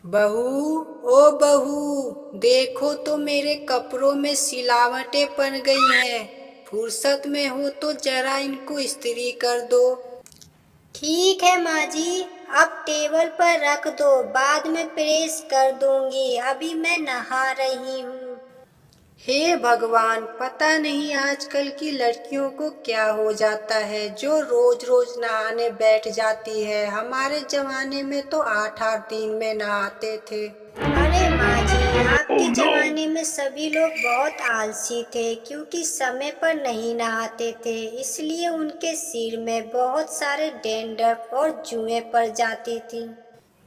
बहू, ओ बहू, देखो तो मेरे कपड़ों में सिलावटें पड़ गई हैं। फुर्सत में हो तो जरा इनको इस्त्री कर दो। ठीक है माँ जी, अब टेबल पर रख दो, बाद में प्रेस कर दूंगी। अभी मैं नहा रही हूँ। हे भगवान, पता नहीं आजकल की लड़कियों को क्या हो जाता है जो रोज रोज नहाने बैठ जाती है। हमारे जमाने में तो 8-8 दिन में नहाते थे। अरे माँ जी, आपके जमाने में सभी लोग बहुत आलसी थे क्योंकि समय पर नहीं नहाते थे, इसलिए उनके सिर में बहुत सारे डैंड्रफ और जुएं पड़ जाती थी।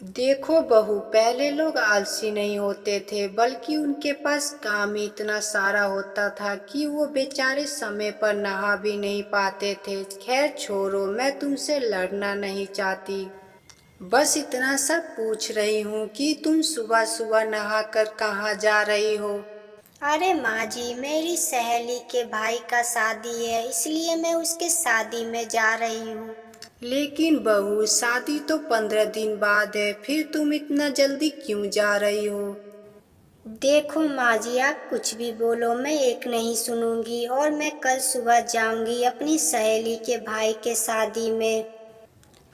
देखो बहू, पहले लोग आलसी नहीं होते थे बल्कि उनके पास काम ही इतना सारा होता था कि वो बेचारे समय पर नहा भी नहीं पाते थे। खैर छोड़ो, मैं तुमसे लड़ना नहीं चाहती। बस इतना सब पूछ रही हूँ कि तुम सुबह सुबह नहा कर कहाँ जा रही हो। अरे माँ जी, मेरी सहेली के भाई का शादी है, इसलिए मैं उसके शादी में जा रही हूँ। लेकिन बहू, शादी तो 15 दिन बाद है, फिर तुम इतना जल्दी क्यों जा रही हो। देखो माँ जी, आप कुछ भी बोलो, मैं एक नहीं सुनूंगी और मैं कल सुबह जाऊंगी अपनी सहेली के भाई के शादी में।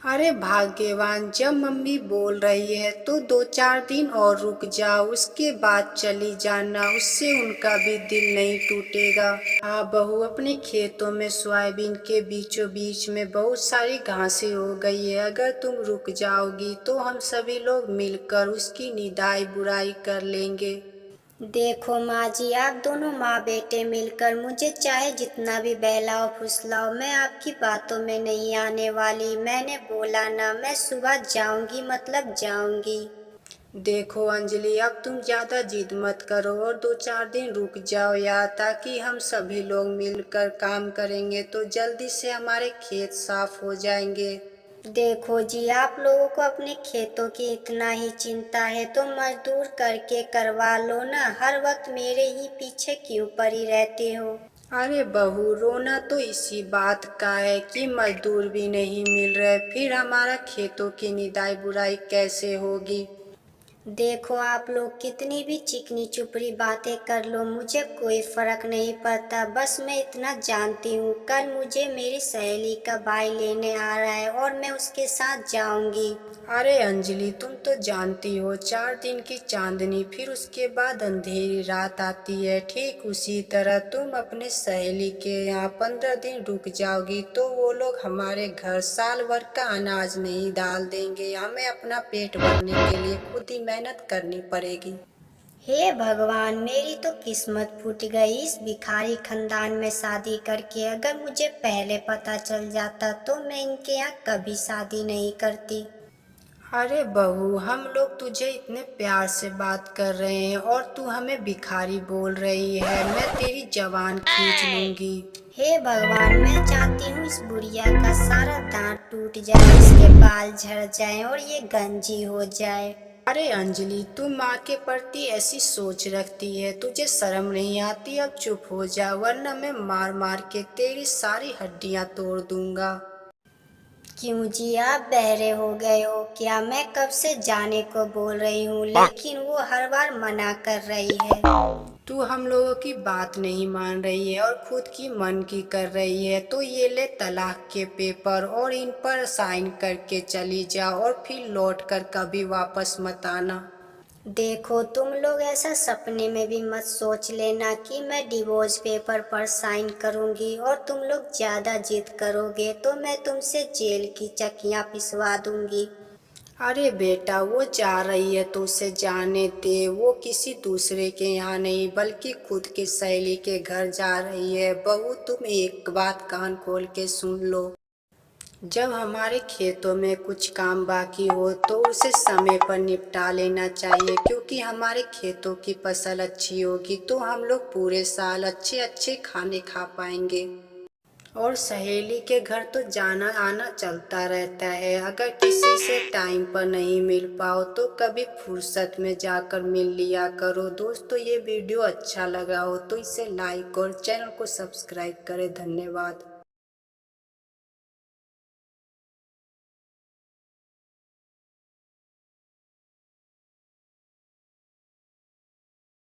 अरे भाग्यवान, जब मम्मी बोल रही है तो 2-4 दिन और रुक जाओ, उसके बाद चली जाना, उससे उनका भी दिल नहीं टूटेगा। हाँ बहू, अपने खेतों में सोयाबीन के बीचों बीच में बहुत सारी घासें हो गई है। अगर तुम रुक जाओगी तो हम सभी लोग मिलकर उसकी निदाई बुराई कर लेंगे। देखो माँ जी, आप दोनों माँ बेटे मिलकर मुझे चाहे जितना भी बहलाओ फुसलाओ, मैं आपकी बातों में नहीं आने वाली। मैंने बोला ना, मैं सुबह जाऊंगी मतलब जाऊंगी। देखो अंजलि, अब तुम ज्यादा जिद मत करो और 2-4 दिन रुक जाओ यार, ताकि हम सभी लोग मिलकर काम करेंगे तो जल्दी से हमारे खेत साफ हो जाएंगे। देखो जी, आप लोगों को अपने खेतों की इतना ही चिंता है तो मजदूर करके करवा लो ना। हर वक्त मेरे ही पीछे क्यों पड़ी रहते हो। अरे बहू, रोना तो इसी बात का है कि मजदूर भी नहीं मिल रहे, फिर हमारा खेतों की निदाई बुराई कैसे होगी। देखो, आप लोग कितनी भी चिकनी चुपड़ी बातें कर लो, मुझे कोई फर्क नहीं पड़ता। बस मैं इतना जानती हूँ, कल मुझे मेरी सहेली का भाई लेने आ रहा है और मैं उसके साथ जाऊंगी। अरे अंजलि, तुम तो जानती हो 4 दिन की चांदनी, फिर उसके बाद अंधेरी रात आती है। ठीक उसी तरह तुम अपने सहेली के यहाँ 15 दिन रुक जाओगी तो वो लोग हमारे घर साल भर का अनाज नहीं डाल देंगे। हमें अपना पेट भरने के लिए खुद ही मेहनत करनी पड़ेगी। हे भगवान, मेरी तो किस्मत फूट गई इस भिखारी खानदान में शादी करके। अगर मुझे पहले पता चल जाता तो मैं इनके यहाँ कभी शादी नहीं करती। अरे बहू, हम लोग तुझे इतने प्यार से बात कर रहे हैं और तू हमें भिखारी बोल रही है। मैं तेरी जबान खींच लूंगी। हे भगवान, मैं चाहती हूँ इस बुढ़िया का सारा दांत टूट जाए, इसके बाल झड़ जाएं और ये गंजी हो जाए। अरे अंजलि, तू माँ के प्रति ऐसी सोच रखती है, तुझे शर्म नहीं आती। अब चुप हो जा, वरना मैं मार मार के तेरी सारी हड्डियां तोड़ दूंगा। क्यों जी, आप बहरे हो गए हो क्या? मैं कब से जाने को बोल रही हूँ लेकिन वो हर बार मना कर रही है। तू हम लोगों की बात नहीं मान रही है और खुद की मन की कर रही है, तो ये ले तलाक के पेपर और इन पर साइन करके चली जा और फिर लौट कर कभी वापस मत आना। देखो, तुम लोग ऐसा सपने में भी मत सोच लेना कि मैं डिवोर्स पेपर पर साइन करूंगी, और तुम लोग ज्यादा जिद करोगे तो मैं तुमसे जेल की चक्कियां पिसवा दूंगी। अरे बेटा, वो जा रही है तो उसे जाने दे। वो किसी दूसरे के यहाँ नहीं बल्कि खुद की सहेली के घर जा रही है। बहू, तुम एक बात कान खोल के सुन लो। जब हमारे खेतों में कुछ काम बाकी हो तो उसे समय पर निपटा लेना चाहिए, क्योंकि हमारे खेतों की फसल अच्छी होगी तो हम लोग पूरे साल अच्छे अच्छे खाने खा पाएंगे। और सहेली के घर तो जाना आना चलता रहता है। अगर किसी से टाइम पर नहीं मिल पाओ तो कभी फुर्सत में जाकर मिल लिया करो। दोस्तों, ये वीडियो अच्छा लगा हो तो इसे लाइक और चैनल को सब्सक्राइब करें। धन्यवाद।